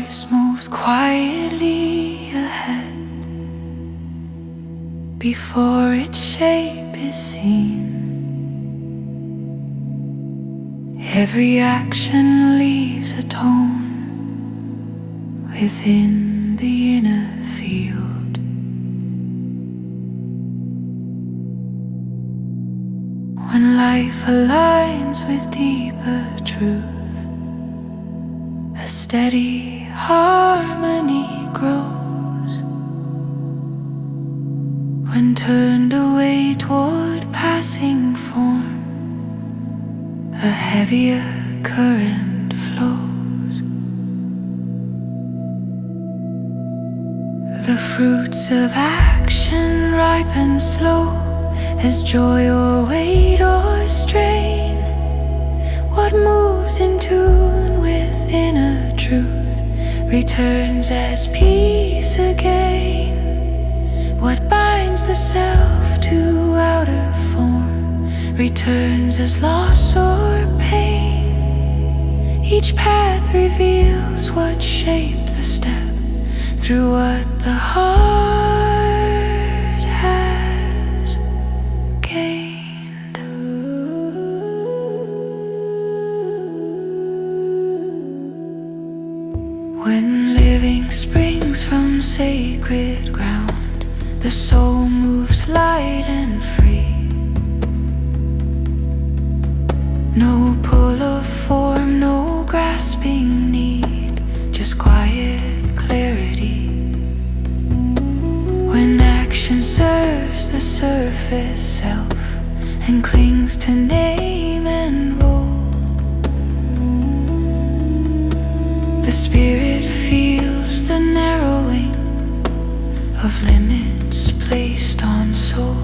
choice moves quietly ahead before its shape is seen. Every action leaves a tone within the inner field. When life aligns with deeper truth, a steady harmony grows. When turned away toward passing form, a heavier current flows. The fruits of action ripen slow as joy or weight or strain. What moves in tune with inner truth returns as peace again. What binds the self to outer form returns as loss or pain. Each path reveals what shaped the step through what the heart has gained. When living springs from sacred ground, the soul moves light and free. No pull of form, no grasping need, just quiet clarity. When action serves the surface self and clings to name and role, the spirit feels the narrowing of limits placed on soul.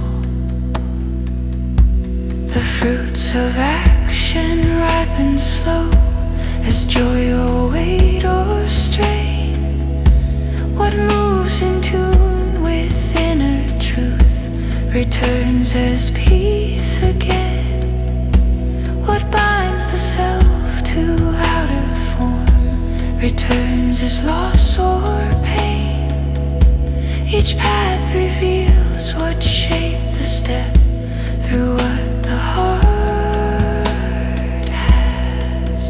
The fruits of action ripen slow as joy or weight or strain. What moves in tune with inner truth returns as peace again. What binds the self to outer form returns as loss or pain. Each path reveals what shaped the step through what the heart has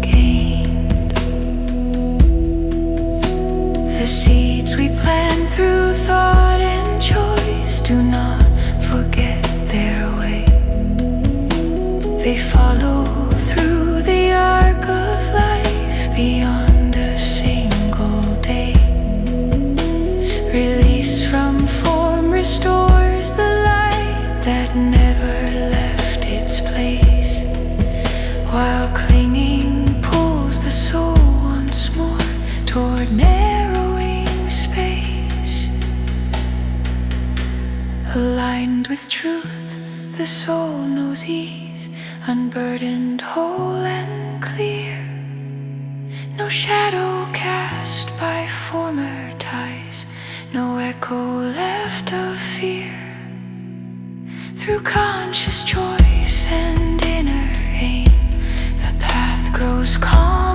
gained. The seeds we plant through thought and choice do not forget their way. They follow through the arc of life beyond a single day. Release from form restores the light that never left its place, while clinging pulls the soul once more toward narrowing space. Aligned with truth, the soul knows ease, unburdened, whole and clear. No shadow cast by former ties, no echo left of fear. Through conscious choice and inner aim, the path grows calm